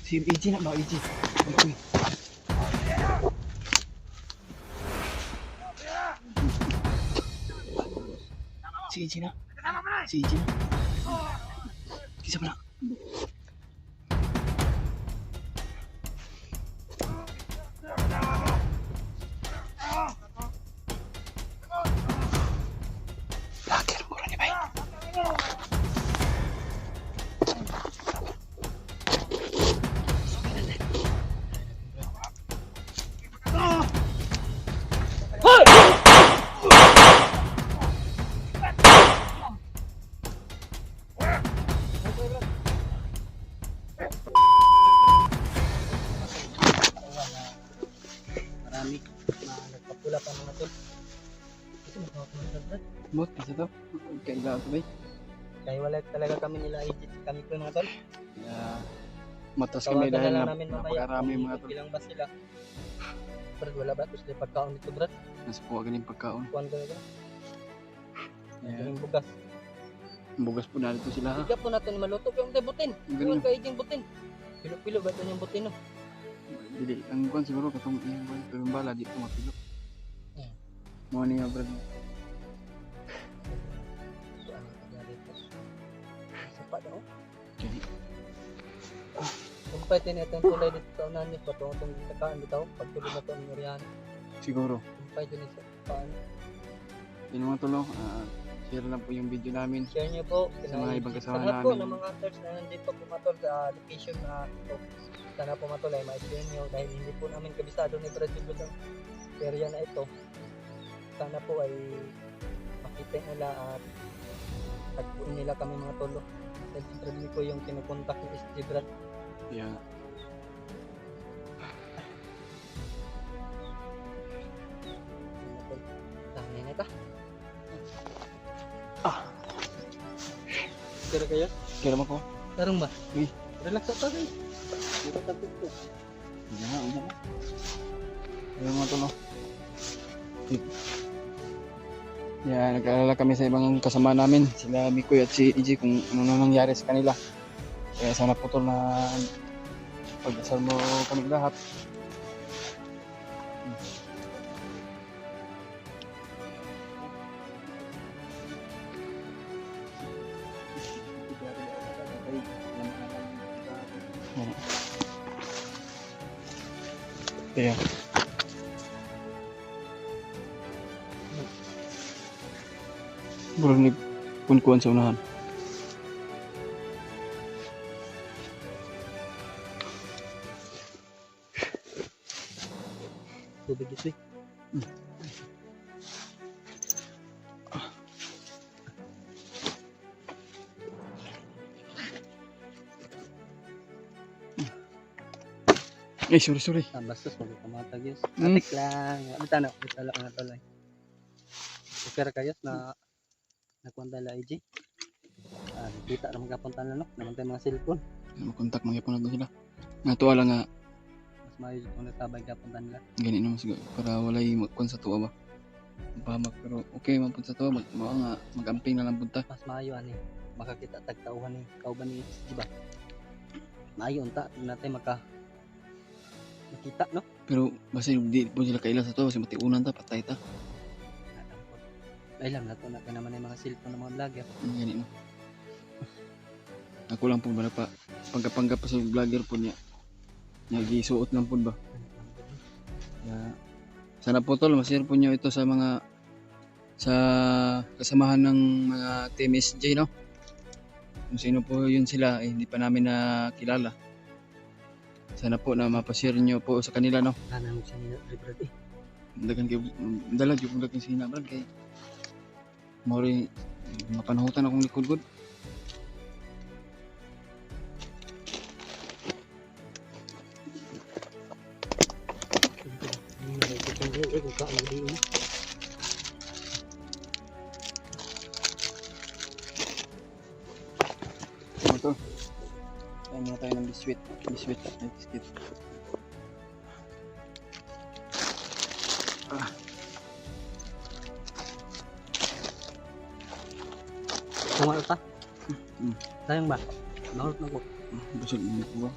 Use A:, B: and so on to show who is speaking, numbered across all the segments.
A: Si EJ na ba, EJ? Okay. Si EJ na. Si EJ na. Kisa pa na. Lager mo rin, bay.
B: Marami nagpapula pa mga tol. Kasi magpapula.
A: Bot, kasi to. Kailangan to, bay.
B: Kaya wala talaga kami nila edit kami po mga tol.
A: Kaya matas kami
B: Tawagan
A: dahil
B: na lang namin mamaya
A: napakarami
B: kung
A: mga tol.
B: ilang ba sila. Brad, wala ba? Tapos may pagkaon dito, Brad.
A: Nasa kuha ganing pagkaon.
B: Kuhan ko na.
A: Yeah.
B: Yung bugas.
A: Bugas po na dito sila ha.
B: Higa po natin maluto. Kaya hindi butin.
A: Ganun.
B: Kuhan ka eding butin. Pilo-pilo ba ito yung butin, no?
A: Dili, ang kuhan siguro katong iyang kuhan. Pero yung bala dito mapilo.
B: Hmm.
A: Mga niya brad.
B: So, ano ka dito? Sapa daw.
A: Jadi,
B: Kung pwede na itong tulay dito sa unahan niyo, patong itong takaan dito, pagtuloy na ito ang urihan.
A: siguro.
B: Kung pwede na sa paano.
A: Yun mga tolo. Share lang po yung video namin.
B: Share niyo po.
A: Sa mga ibang kasama
B: lahat po
A: namin.
B: ng mga hunters na nandito pumatol sa location na ito. Sana pumatol ay ma-share niyo dahil hindi po namin kabisado ni Brad Jiblo sa area na ito. Sana po ay makita nila at tagpuin nila kami mga tolo. Dahil si Brad ko yung kinukontak ni SG Brad.
A: Yeah.
B: Tangin na ita. Kira kayo?
A: Kira mo ko.
B: Tarong ba?
A: Uy.
B: Relax ako guys. Dito tapos ko.
A: Yan. Ayun mga tolo. Yeah, nag-aalala kami sa ibang kasama namin. Sila Mikoy at si EJ kung ano na nangyari sa kanila. Kaya sana putol na pag-asal mo kami lahat. Kaya burang ni kunkuan sa unahan.
B: Tubig ito eh.
A: Eh, sorry.
B: Basta magkamatag yun.
A: Hmm.
B: Atik lang. Ano tanong? Ito lang nga talay. Kira kayo na nakuha la IG. Kita naman kapunta na no. Naman tayo mga cellphone.
A: Makontak mga ipon natin sila. Natuwa lang nga
B: Mas maayos kung natabay kapunta nila.
A: ganit naman siguro para walay magkuan sa tuwa ba. Pahamak pero okay man pud sa tuwa mag-amping na lang punta.
B: Mas maayo ani. Makakita tagtauhan ni kauban ni SG ba. Maayo unta natin makita no.
A: Pero basta di po sila kaila sa tuwa kasi matiunan ta patay ta.
B: Alam na to na naman yung mga cellphone ng mga vlogger.
A: Ganit no. Ako lang po ba pa pagkapanggap pa sa vlogger po niya. Nagisuot lang po ba. Kaya sana po tol ma-share po niyo ito sa mga sa kasamahan ng mga Team SJ no. Kung sino po yun sila hindi pa namin nakilala. Sana po na mapashare niyo po sa kanila no.
B: Sana mo siya nila Brad eh.
A: Dagan kay dala jud ko kay sina brad kay mori mapanahutan akong likod gud. Ito. Tayo muna tayo ng biswit. Biswit at may biscuit.
B: Kumain ta?
A: Hmm.
B: Sayang ba? Nahulot na ko.
A: Busog na ko ba?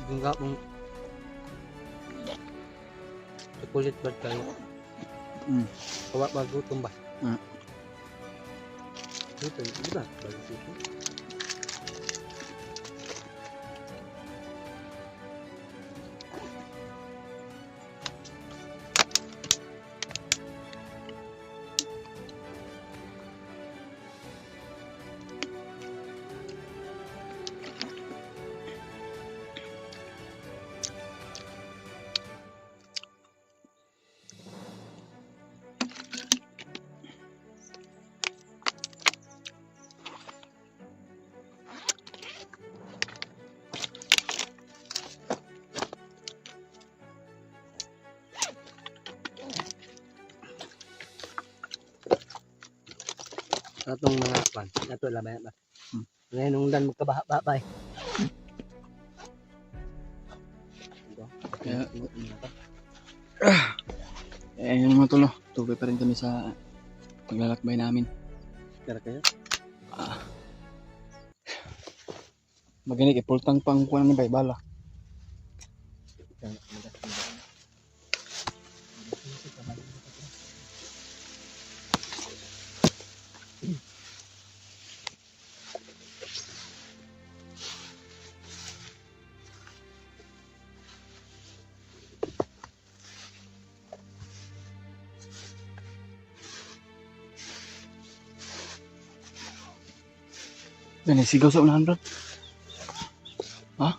B: Bunga mong chocolate ba kayo? Kawa ba gutom ba? Ito, di ba? Bagus itu. Atong mga pan, nato labay ba. Ngayon nung dan magkabaha-baha eh.
A: Kaya, ayun naman tol, no? Tuloy pa rin kami sa paglalakbay namin.
B: Kaya kayo?
A: Maganik, ipultang pang kuha namin bala. Yan, sigaw sa unahan, bro. Ha?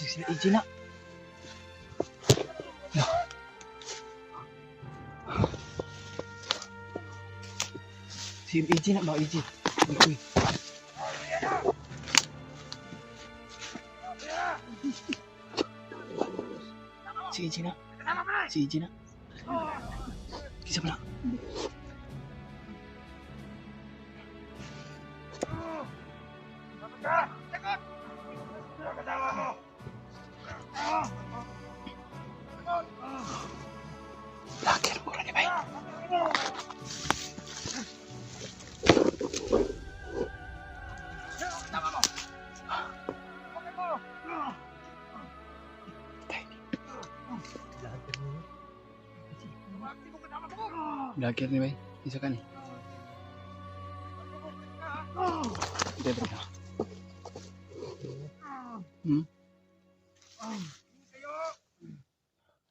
A: Sila AJ na. Si AJ na ba, AJ? Uy. Si AJ na. Si AJ na. Kisa pala. Lakir mo rin, bay. Lakir ni bay. Isa ka ni. Hindi, bro.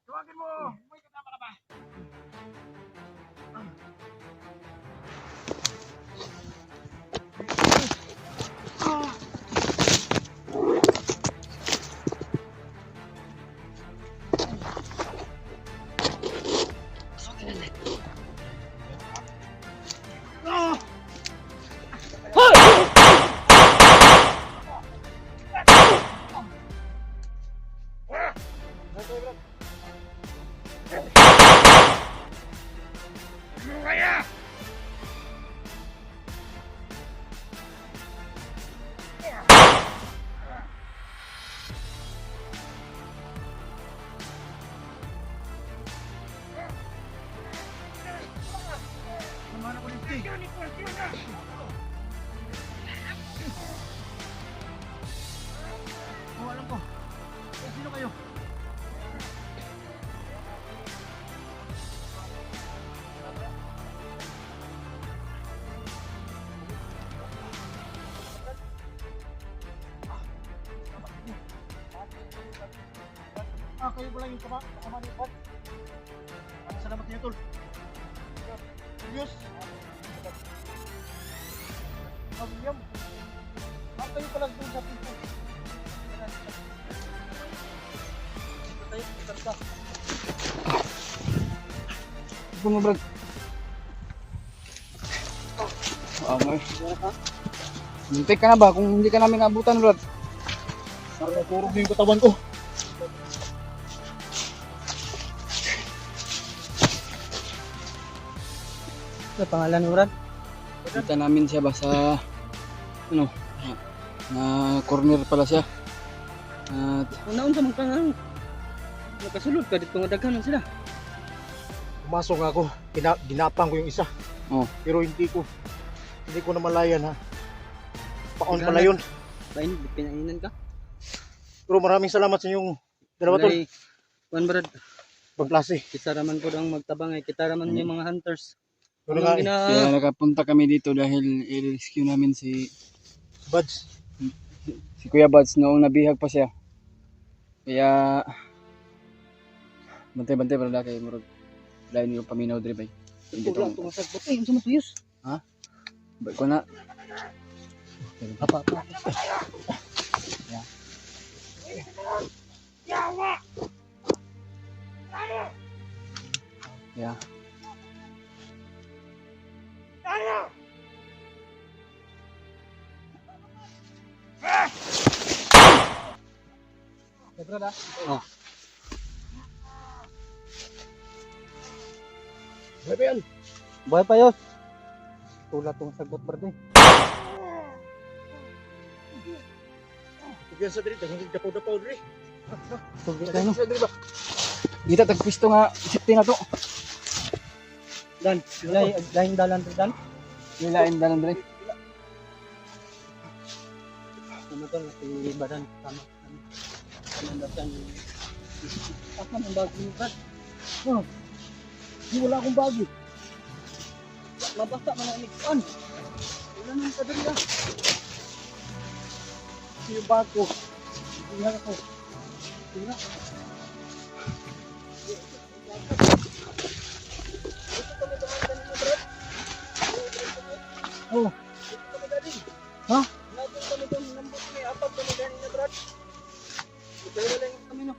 C: Tawagin mo! May kasama ka ba? Kaya! Mana polisi? Oh, alam ko. Sino kayo? Kayo pala yung kasama ni Pat. Salamat niyo, tol. Serious? William. Kayo pala doon sa pinto. Dito tayo, ikarga.
A: Ito mo, bro. Okay. Muntik ka na ba kung hindi ka namin abutan, bro?
C: Parang nakurog yung katawan ko.
B: Ano pangalan mo, Brad?
A: Kita namin siya ba sa ano na corner pala siya. At
B: Unaon sa mga kang nakasulod ka dito nga daghanon sila.
C: Pumasok nga ako, ginapang ko yung isa.
A: Oh.
C: Pero hindi ko namalayan ha. Paon pala yun.
B: Bain, pinainan ka.
C: Pero maraming salamat sa inyong dalawa tol.
B: Kuan brad,
C: Pagklase.
B: kita raman po ang magtabang ay kita raman yung mga hunters.
C: Yun na nga eh.
A: kaya nakapunta kami dito dahil i-rescue namin si
C: Buds.
A: Kuya Buds noong nabihag pa siya. Kaya bantay-bantay para kay murag lain yung paminaw dre bay. Hindi
B: Wala
A: to.
B: itong sagbot eh, sa matuyos.
A: Ba ko na.
B: Apa.
A: Yeah.
B: Eh brad ah.
A: Oh.
C: Grabe yan.
B: Buhay pa yun. Tulad itong sagbot brad eh.
C: Tigyan sa dito, hindi dapaw-dapaw dre.
B: Tugit
C: Tigyan
B: no.
C: sa dito ba?
A: Dito tagpisto nga safety na to.
B: Dan, lain dalan rin dan.
A: Nilain dalan dre.
B: Ano to, si badan sama. Nandasan. Apa ang bago mo brad?
C: Oh. Di wala akong bagi.
B: Mabasa man ang ikuan. Wala nang kadali ah.
C: Ito yung bag ko. Tingnan ako.
B: Tingnan.
C: Oh.
B: Ha? Nandun kami doon, nambot may apat kami ganin na brad. Kaya lang kami no.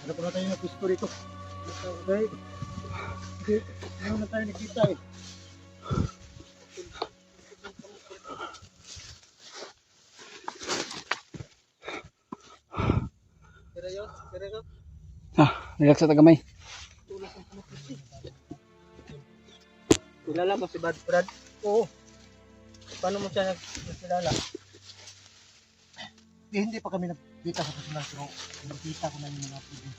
C: Ano pa na tayo ng pisto rito? Okay. Hindi. Ano na tayo nakita eh.
B: Kira yun.
A: Relax sa tagamay.
B: Kilala mo si Brad?
C: Oo.
B: Paano mo siya nagkilala?
C: Hindi pa kami nagkita sa personal pero nakita ko na yung mga pwede.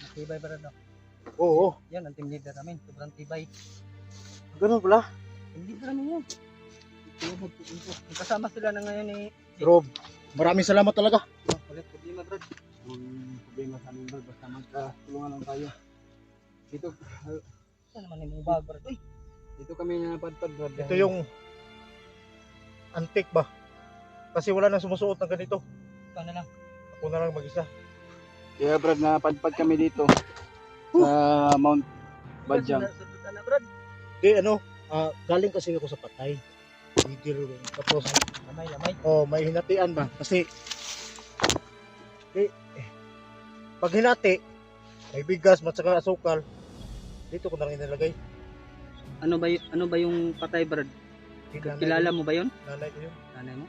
B: Matibay Brad no?
C: Oo.
B: Yan ang team leader namin, sobrang tibay.
C: Ganun pala.
B: Team leader namin yan. Kasama sila na ngayon ni
C: Pero maraming salamat talaga.
B: Walit problema Brad.
A: Ang problema sa amin bro, basta magkatulungan lang tayo. Dito,
B: Saan naman yung bag Brad? Uy!
A: dito kami napadpad bro.
C: Ito yung antique ba? Kasi wala nang sumusuot ng ganito.
B: Ikaw na lang.
C: Ako na lang mag-isa.
A: Kaya Brad, napadpad kami dito sa Mount Badyang.
B: Sa na Brad.
C: Di ano, galing kasi ako sa patay. Bigil rin. Tapos,
B: Lamay.
C: may hinatian ba? Kasi, pag hinati, may bigas, matsaka asukal, dito ko na rin inalagay.
B: Ano ba yung patay Brad? Kilala mo ba yun?
C: Nanay ko yun.
B: Nanay mo?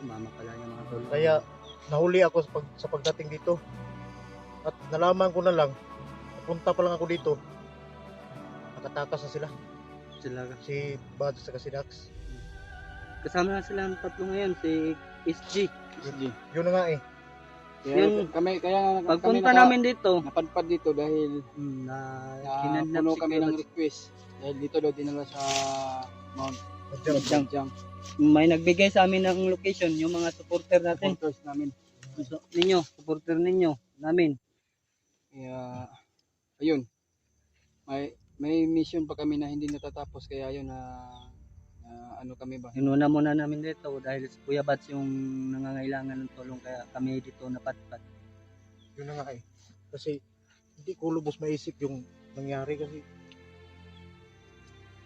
B: Mama pala yung mga tol.
C: Kaya, nahuli ako sa pagdating dito. At nalaman ko na lang, napunta pa lang ako dito, nakatakas na sila.
B: Sila.
C: Si Buds at si Dax.
B: Kasama na sila ang tatlo ngayon, si SG.
C: Yun na nga eh.
A: Kaya
B: Yun,
A: kami
B: Pagpunta namin dito,
A: napadpad dito dahil
B: na
A: puno
B: kinadnap si
A: kami
B: Kuya
A: ng
B: Buds.
A: request. Dahil dito daw dinala sa Mount
C: Nandiyan.
A: Badyang.
B: May nagbigay sa amin ng location, yung mga supporter natin.
A: Supporters namin.
B: Gusto ninyo, supporter ninyo, namin.
A: Kaya, ayun. May mission pa kami na hindi natatapos. Kaya ayun ano kami ba?
B: Inuna muna namin dito dahil si Kuya Buds yung nangangailangan ng tulong kaya kami dito napadpad.
C: Yun na nga eh. Kasi, hindi ko lubos maisip yung nangyari kasi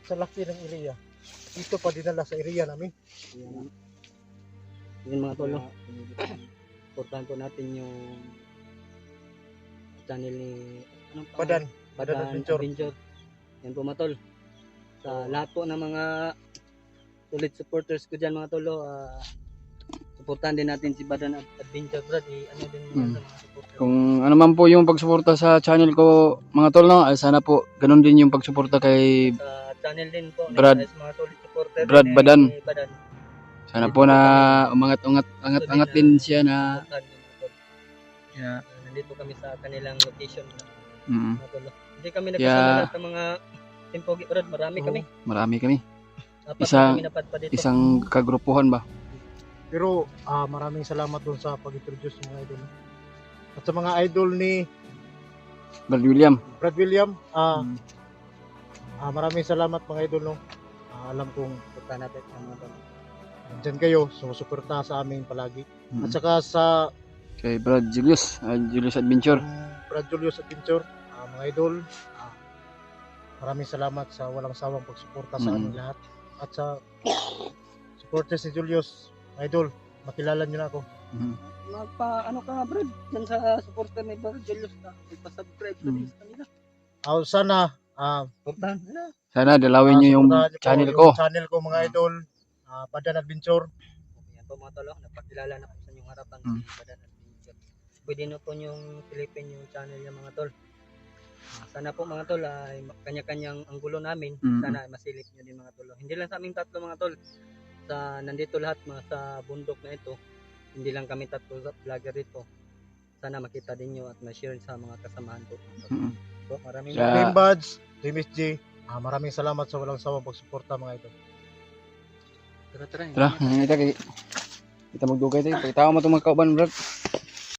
C: sa laki ng area. Dito pa dinala sa area namin.
B: Yun mga tolo, supportahan po natin yung channel ni anong pangalan?
C: Badan Adventure.
B: Yan po mga tol. Sa lahat po ng mga solid supporters ko dyan mga tolo, supportahan din natin si Badan Adventure Brad. Ano din mga supporter.
A: Kung ano man po yung pagsuporta sa channel ko mga tol, no, ay sana po ganun din yung pagsuporta kay
B: Sa channel din po ni
A: Brad-
B: sa mga solid supporter
A: Brad
B: ni
A: Badan.
B: Badan.
A: Sana po na angat din siya na
B: Supportan yung mga tol.
A: yeah.
B: Nandito kami sa kanilang location na
A: Mm,
B: mga tol. Hindi kami
A: Kaya-
B: nagkasama lahat ng mga Timpogi Brad, marami
C: Oo.
B: kami.
A: marami kami.
B: Apat
A: Isa-
B: na kami napadpad dito.
A: Isang kagrupuhan ba?
C: Pero maraming salamat doon sa pag-introduce ng mga idol. At sa mga idol ni
A: Brad William.
C: Brad William,
A: Mm.
C: maraming salamat mga idol, no. Alam kong
B: Punta natin ang mga tol.
C: nandyan kayo, sumusuporta sa amin palagi.
A: Mm.
C: At saka sa
A: Kay Brad Julius, Julius Adventure.
C: Brad Julius Adventure, mga idol, maraming salamat sa walang sawang pagsuporta sa
A: Mm.
C: amin lahat. At sa supporters ni Julius, mga idol, makilala nyo na ako.
A: Mm.
B: Ano ka nga Brad, dyan sa supporter ni Brad Julius na magpa-subscribe ka din sa kanila.
C: Sana,
B: Puntahan na.
A: Sana dalawin niyo yung
C: supportahan niyo po
A: channel
C: yung
A: ko.
C: channel ko mga idol, Badan Adventure.
B: Yan po mga tol, napakilala na po sa inyong harapan
A: Mm.
B: si Badan Adventure. Pwede nyo po yung silipin yung channel niya mga tol. Sana po mga tol ay kanya-kanyang anggulo namin.
A: Mm.
B: Sana ay masilip nyo din mga tol. Hindi lang sa aming tatlo mga tol. Nandito lahat mga sa bundok na ito. Hindi lang kami tatlo vlogger dito. Sana makita din nyo at ma-share sa mga kasamahan ko.
A: Mm.
B: So, maraming
A: Sa-
C: Team Buds, Team SG, maraming salamat sa walang sawang pagsuporta mga idol.
B: Tara.
A: Tara, kita magdugay tayo. Pakita mo itong mga kauban, Brad.